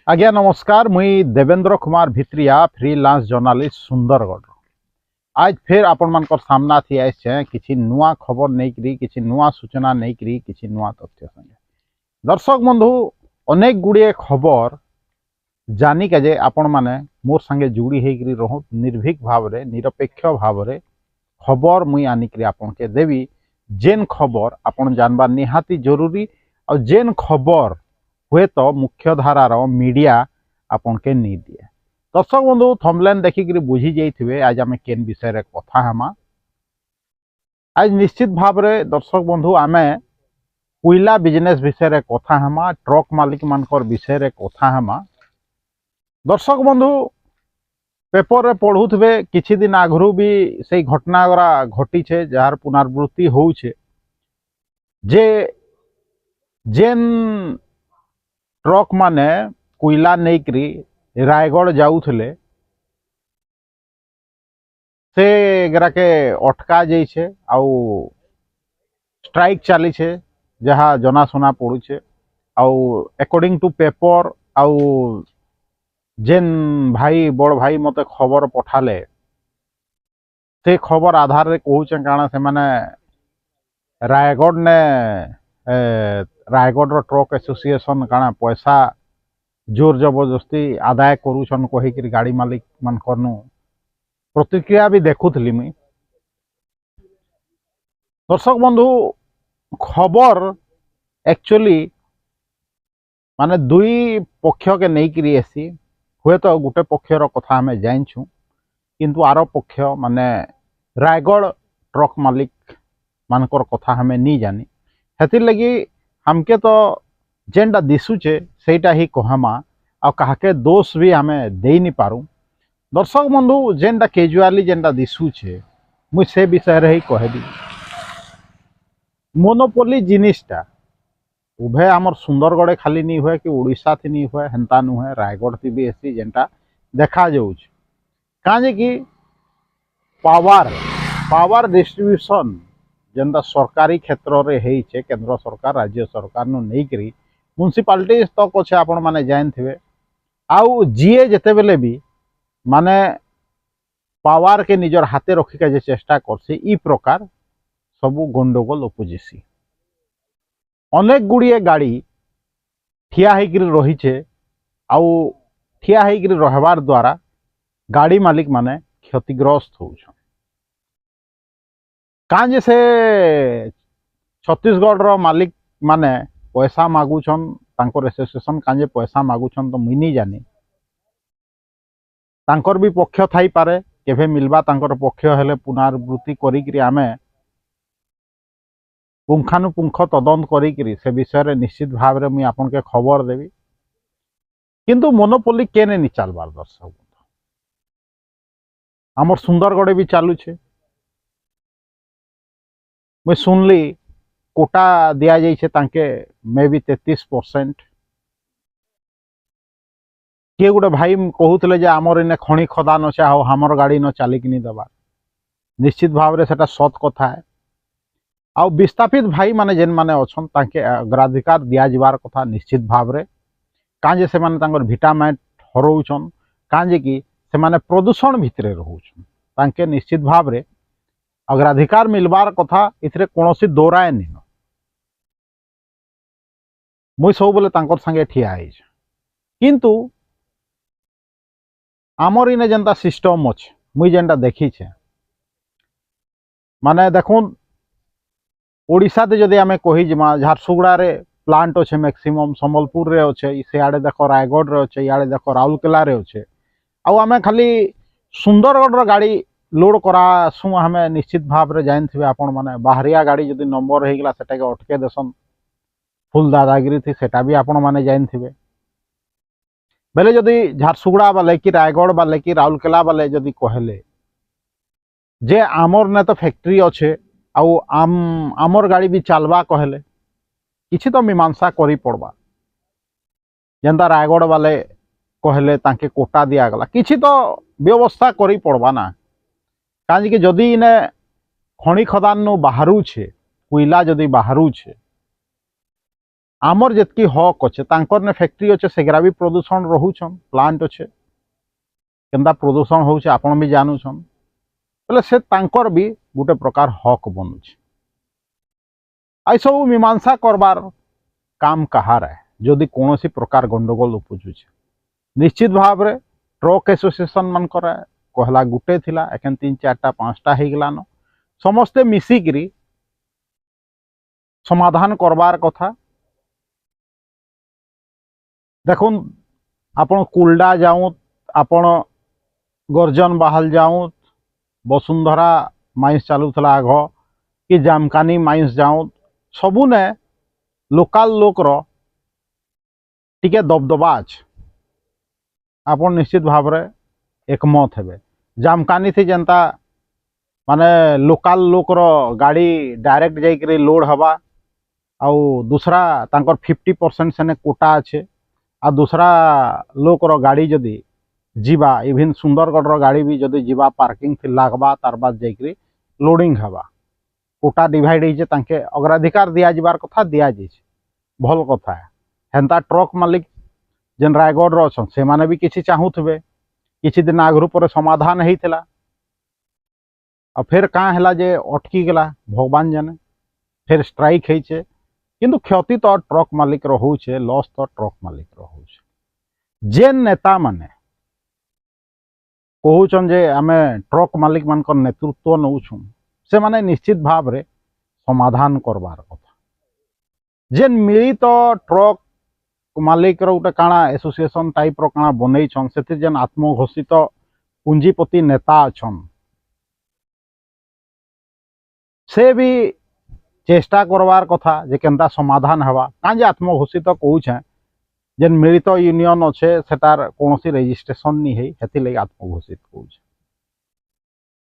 आज्ञा नमस्कार। मुई देवेंद्र कुमार भित्रिया फ्रीलांस जर्नालिस्ट सुंदरगढ़। आज फिर आपण मानकर सामना थी आइछे किछि नुआ खबर नहीं किछि नुआ सूचना नहीं किछि नुआ तथ्य संगे। दर्शक बंधु अनेक गुड़िए खबर जानिक जे आपण माने मोर संगे जुड़ी होकर रहो निर्भीक भाव रे निरपेक्ष भाव रे खबर मुई आनिक आपन के देवी। जेन खबर आपन जानबा निहाती जरूरी और जेन खबर हुए तो मुख्य धारार मीडिया आपन के नहीं दिए। दर्शक बंधु थंबनेल देखिक बुझी जाइए आज आम केन विषय कथा हमा। आज निश्चित भाव रे दर्शक बंधु आमे कोयला बिजनेस विषय कथा हमा, ट्रक मालिक मानकर विषय कथा हमा। दर्शक बंधु पेपर रे पढ़ुवे किछि दिन आगरू भी से घटना गुरा घटी छे जार पुनरावृत्ति होउछे जे जेन ट्रक माने कोयला नहींकरी रायगढ़ जाऊले से गरा के अटका जाइछे आउ स्ट्राइक चली छे जहाँ जनाशुना पड़ुछे। आउ अकॉर्डिंग टू पेपर आउ जेन भाई बड़ भाई मते खबर पठाले से खबर आधार रे कहूचे कारण से माने रायगढ़ ने रायगढ़ ट्रक एसोसिएशन काना पैसा जोर जबरदस्ती आदाय करूछन कहीकि गाड़ी मालिक मान करनु प्रतिक्रिया भी देखुली मुई। दर्शक बंधु खबर एक्चुअली माने दुई पक्ष के नहीं करी आसी हुए तो गोटे पक्षर कथा आम जानछू किंतु आर पक्ष माने रायगढ़ ट्रक मालिक मानकर कथा हमें नहीं जानी। हेतिर लगी हमके तो जेनटा दिशुचे सेटा ही कहमा आ काहके दोष भी हमें दे नहीं पारू। दर्शक बंधु जेनटा कैजुअली जेनटा दिशुचे मुझ से विषय रे ही कहबी। मोनोपोली जिनिसटा उभय आमर सुंदरगढ़ खाली नहीं हुए कि उड़ीसा थी नहीं हुए हेन्ता नुहे रायगढ़ थी भी ऐसी जेनटा देखा जाऊछ काजे कि पावर डिस्ट्रीब्यूशन जेनटा सरकारी क्षेत्र रे हेइछे केंद्र सरकार राज्य सरकार नु नहीं करी म्युनिसिपालिटी तक अच्छे आपण माने जानथिबे। आउ जीए जेते बेले भी माने पावर के निजर हाथे रखिका जे चेष्टा करसी ई प्रकार सबु गंडगोल उपजिसी। अनेक गुड़िए गाड़ी ठिया होकर रहीचे आउ ठिया होकर रहबार द्वारा गाड़ी मालिक माने क्षतिग्रस्त होउछन। काजे से छत्तीसगढ़ मालिक माने पैसा मागुछन तांकर एसोसिएशन काजे पैसा मागुछन तो मुई नहीं जानी। तांकर भी पक्ष थाई पारे केभे मिलबा तांकर पक्ष हेले पुनरावृत्ति करिकरी आमे पुंखानुपुंख तदंत करी से विषय रे निश्चित भाव रे मुई आपन के खबर देवी। किंतु मोनोपोली केने नहीं चलबार दर्शक आमर सुंदरगढ़ भी चालू छे। मैं सुनली कोटा दिया जाइछे तांके मे भी 33%। किए गोटे भाई कहूले जे आमर इने खणी खदान अच्छे आ हमर गाड़ी न चलिक नहीं दबार निश्चित भाव रे सेटा सत कथा है। आउ विस्थापित भाई माने जेन माने अछन तांके अग्राधिकार दिया जिबार कथा निश्चित भाव रे काजे से माने तांकर भिटामाइट हरौछन काजे कि से माने प्रदूषण भितरे रहउछन तांके निश्चित भाव रे अग्राधिकार मिलबार कथा इथरे कोनोसी दोराय नहीं। मुई सब बोले तांकर संगे ठिया है किंतु आमर इने जेनता सिस्टम अच्छे मुई जेनटा देखी छे माने देखुन ओडिशा ते जदि आमे कही जिमा झारसुगुड़ा रे प्लांट अच्छे मैक्सिमम संबलपुर रे अच्छे सियाड़े देख रायगढ़ रे अच्छे इयाड़े देख राउरकेला रे अच्छे आउ आमे खाली सुंदरगढ़ गाड़ी लोड करासु हमें निश्चित भाव रे जानथिबे आपण माने बाहरिया गाड़ी जदि नंबर हो गला सेटा के अटके देसन फुल दादागिरी थी सेटा भी आपण माने जानथिबे। बेले जदि झारसुगुड़ा बाले कि रायगढ़ बाले कि राउरकेला बाले जदि कहले जे आमर ने तो फैक्ट्री अच्छे आउ आमर गाड़ी भी चलवा कहले किछि तो मीमांसा करी पड़वा। जेनता रायगढ़ वाले कहले तांके कोटा दिया गला किछि तो व्यवस्था करी पड़वा ना काजे कि जदि इने खणी खदान नु बाहरु छे कोयला जदि बाहरु छे आमर जितकी हक अच्छे तांकर ने फैक्ट्री अच्छे सेगरा भी प्रदूषण रोचन प्लांट अच्छे केनता प्रदूषण होचे आपण भी जानूछन बोले से तांकर भी गोटे प्रकार हक बनूचे आई सब मीमांसा करबार काम कहार है जदि कौन प्रकार गंडगोल उपजुचे निश्चित भाव रे ट्रक एसोसिएशन मानकर कहला गुटे थिला एखन 3 4टा 5टा हो गलान समस्ते मिसिकी समाधान करबार कथा देखुन आपण कुलडा जाऊँ आपण गर्जन बाहाल जाऊँ वसुंधरा माइंस चलूला आग कि जामकानी माइंस जाऊँ सबुने लोकाल लोकर टिके दबदबा अच्छे आपण निश्चित भाव रे एकमत हेबे जामकानी थी जनता माने लोकाल लोकर गाड़ी डायरेक्ट जाइकरी लोड हवा आउ दूसरा तांकर 50% सेने कोटा अच्छे आ दूसरा लोकर गाड़ी जदि जीवा इवन सुंदरगढ़ गाड़ी भी जदि जीवा पार्किंग थी लागबा तार बाद जाइकरी लोडिंग हवा कोटा डिवाइड होइचे तांके अग्राधिकार दिया जिबार कथा दिया जाइछे भल कथा है हेंता ट्रक मालिक जेन रायगढ़ रो छन से माने भी किछि चाहूथबे किछि दिन आगरु पर समाधान हेइथिला आ फिर का हला जे अटकी गेला भगवान जाने फिर स्ट्राइक हेइचे किंतु क्षति तो ट्रक मालिक रो होउछे लॉस तो ट्रक मालिक रो होउछे जेन नेता माने कहूचन जे आमे ट्रक मालिक मानकर नेतृत्व नौछु से माने निश्चित भाव रे समाधान करबार कथा जेन मिलित ट्रक मालिक रो गोटे काଣା एसोसिएशन टाइप रो काଣା बनै छन सेति जेन आत्मघोषित पूंजीपति नेता अछन से भी चेष्टा करबार कथा जे केनता समाधान हवा कां जे आत्मघोषित कहूछे जेन मिलित यूनियन अच्छे सेटार कौनसी रजिस्ट्रेशन नहीं है हेति लगे आत्मघोषित कहूछे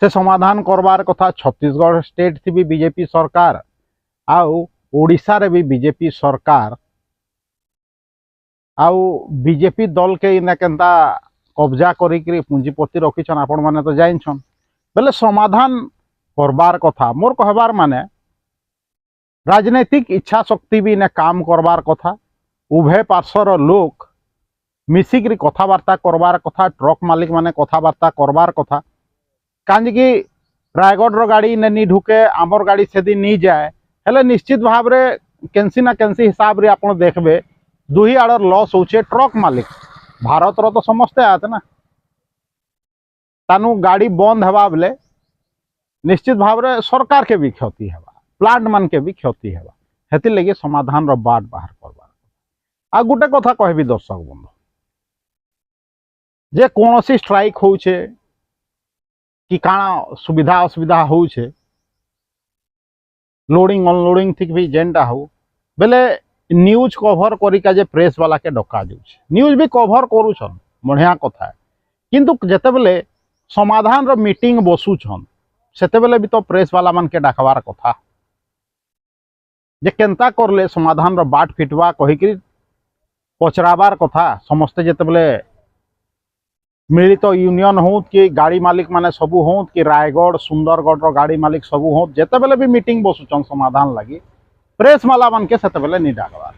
से समाधान करबार कथा छत्तीसगढ़ स्टेट थी भी बीजेपी सरकार आउ ओडिशा रे भी बीजेपी सरकार आउ बीजेपी दल के इने केनता कब्जा करिकरी पूंजीपति रखिछन आपण माने तो जाइछन बेले समाधान करबार कथा मोर कहबार माने राजनैतिक इच्छा शक्ति भी इने काम करबार कथा उभय पार्श्वर लोक मिसिकी कथबार्ता करबार कथा ट्रक मालिक माने कथबार्ता करबार कथा कांजिकी रायगढ़ गाड़ी ने ढुके आमर गाड़ी से दिन नहीं जाए हेले निश्चित भाव रे केंसी ना केंसी हिसाब रे आपण देखबे दुही आड़र लॉस होचे ट्रक मालिक भारत रो तो समस्ते आते ना तानु गाड़ी बंद हवा बेले निश्चित भाव रे सरकार के भी क्षति हवा प्लांट मान के भी क्षति हवा हेति लगे समाधान रो बाट बाहर करबार आ गोटे कथा कहबी दर्शक बंधु जे कौनसी स्ट्राइक होउछे कि काଣା सुविधा असुविधा होउछे लोडिंग अनलोडिंग थी भी जेनटा हो बेले न्यूज कभर करिका जे प्रेस वाला के डका जाउछे न्यूज भी कभर करूछन बढ़िया कथा है किंतु जेते बेले समाधान रो मीटिंग बसुछन सेते बेले भी तो प्रेस वाला मन के डाकबार कथा जे केनता करले समाधान रो बाट फिटवा कहिकरी पचराबार कथा समस्ते जेते बेले मिलित तो यूनियन हो कि गाड़ी मालिक माने सबू हो कि रायगढ़ सुंदरगढ़ रो गाड़ी मालिक सबू हो जेते बेले भी मीटिंग बसुचन समाधान लगी प्रेस वाला मन के सेते बेले नहीं डाकबार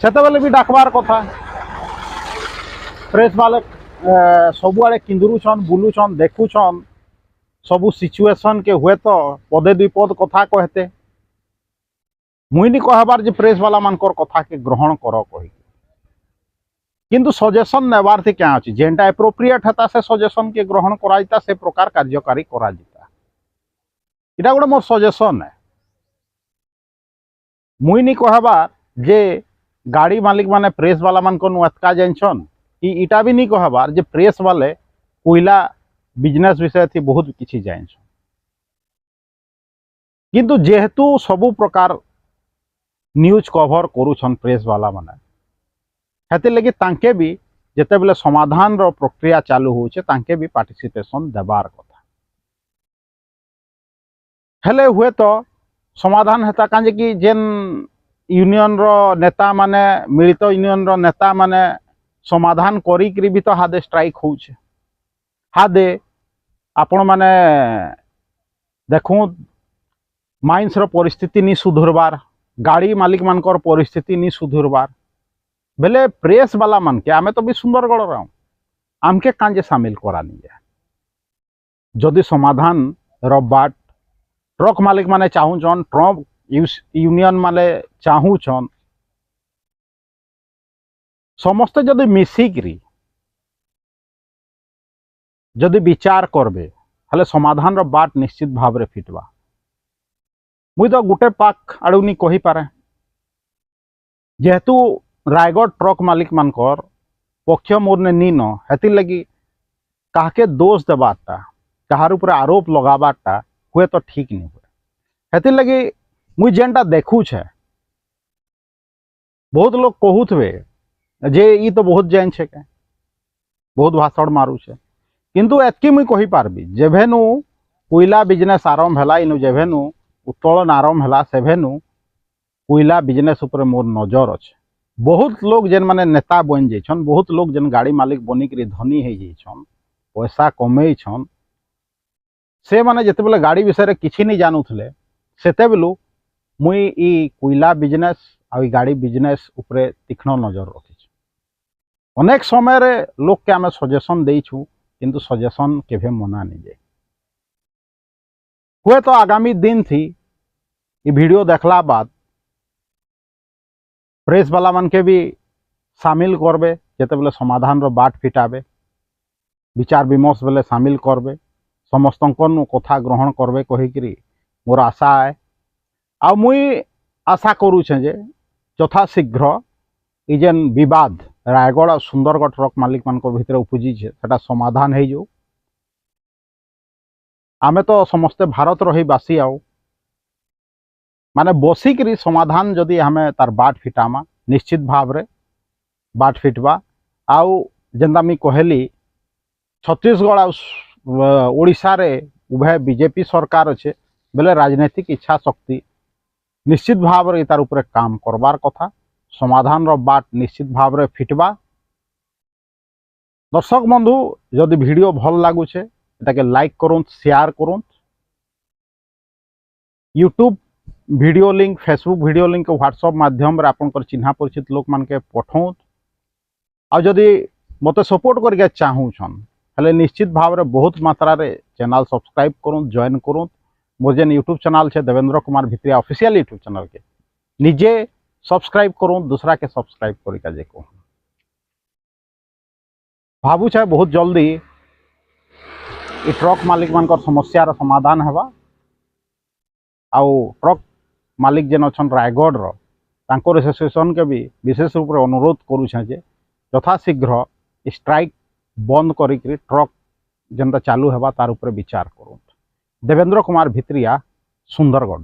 सेते बेले भी डाकबार कथा प्रेस वाले सबु आड़े किंदुरुछन बुलुछन देखुछन सबू सिचुएशन के हुए तो पदे दुई पद कथा कहते मुई नहीं कहबार जे प्रेस वाला मानकर कथा के ग्रहण कर कही किंतु सजेशन नेबार थी क्या अच्छी जेनटा एप्रोप्रिएट हेता से सजेशन के ग्रहण कराइता से प्रकार कार्यकारी करा जिता इटा गोटे मोर सजेशन है मुई नहीं कहबार जे गाड़ी मालिक माने प्रेस वाला मान को एतका जानछन कि इटा भी नहीं कहबार जे प्रेस वाले कोयला बिजनेस विषय थी बहुत किसी जानछन किंतु जेहेतु सबु प्रकार न्यूज कभर करूछन प्रेस वाला माने हेते लगे तांके भी जेते बेले समाधान रो प्रक्रिया चालू होचे तांके भी पार्टिसिपेशन देबार कथा हेले हुए तो समाधान हेता कांजे कि जेन यूनियन रो नेता माने मिलित यूनियन रो नेता माने समाधान करी भी तो हादे स्ट्राइक होचे हादे आपण माने देखूँ माइंस रो परिस्थिति नहीं सुधरबार गाड़ी मालिक मानकर परिस्थिति नहीं सुधरबार बेले प्रेस वाला मन के आमे तो भी सुंदरगढ़ रहा आमके कांजे सामिल करानी है जदि समाधान बाट ट्रक मालिक माने चाहूचन ट्रक यूनियन माने चाहूचन समस्ते जदि मिसिकी जदि विचार करबे हले समाधान बाट निश्चित भाव फिटवा मुई तो गोटे पाख आड़ू नहीं कही पारे जेहेतु रायगढ़ ट्रक मालिक मानकर पक्ष मोर ने नी न हेतिर लगी काहके दोष देवाटा कहार ऊपर आरोप लगावाटा हुए तो ठीक नहीं हुए हेतिर लगी मुई जेनटा देखू छे बहुत लोग कहूथे जे ई तो बहुत जैन छे के बहुत भाषण मारू छे किंतु एतकी मुई कही पारबी जेभेनु कोयला बिजनेस आरंभ है इनु जेभेनु उत्तोलन आरंभ है सेभेनु कोयला बिजनेस ऊपर मोर नजर अच्छे बहुत लोग जेन माने नेता बन जाइछन बहुत लोग जेन गाड़ी मालिक बनिक धनी हो जाइछन पैसा कमेइछन से माने जेते बेले गाड़ी विषय किछि नहीं जानूले सेते बेलू मुई ई कोयला बिजनेस आ गाड़ी बिजनेस ऊपर तीक्ष्ण नजर रखी अनेक समय रे लोग के आमे सजेशन देइछु किंतु सजेशन केभे मना नहीं जाए हुए तो आगामी दिन थी ये वीडियो देखला बाद प्रेस वाला मन के भी शामिल करबे जेते बेले समाधान रो बाट फिटाबे विचार विमर्श बेले शामिल करबे समस्त कथा ग्रहण करबे कहीकि मोर आशा है आ मुई आशा करूछे जे यथाशीघ्र ई जेन विवाद रायगढ़ और सुंदरगढ़ ट्रक मालिक मान भितर उपजी है समाधान हो जाऊ आमे तो समस्ते भारत रहीवासी आउ माने बसिक समाधान जदि हमें तार बाट फिटामा निश्चित भाव रे बाट फिटवा आउ जेनता मी कहली छत्तीसगढ़ आ ओडिशा रे उभय बीजेपी सरकार अच्छे बेले राजनीतिक इच्छा शक्ति निश्चित भाव रे तार ऊपर काम करबार कथा समाधान बाट निश्चित भाव रे फिटवा दर्शक बंधु जदि वीडियो भल लगुचे एटाके लाइक करूँ शेयर करूँ YouTube video link Facebook video link WhatsApp माध्यम रे आपन चिन्हा परिचित लोक मान के पठाऊँ आ जदि मते सपोर्ट करके चाहूछन हेले निश्चित भाव रे बहुत मात्रा रे चैनल सब्सक्राइब करूँ जॉइन करूँ मोर जेन यूट्यूब चैनल है Devendra Kumar Bhitriya official YouTube channel के निजे सब्सक्राइब करूँ दूसरा के सब्सक्राइब करिका जे कहूँ भावु छे बहुत जल्दी ये ट्रक मालिक मान समस्यार समाधान हेबा आउ ट्रक मालिक जेन अच्छा रायगढ़ तांकर एसोसिएशन के भी विशेष रूप से अनुरोध करुछे जे यथाशीघ्र स्ट्राइक बंद करी ट्रक जेनता चालू हेबा तार ऊपर विचार करूँ देवेंद्र कुमार भित्रिया सुंदरगढ़।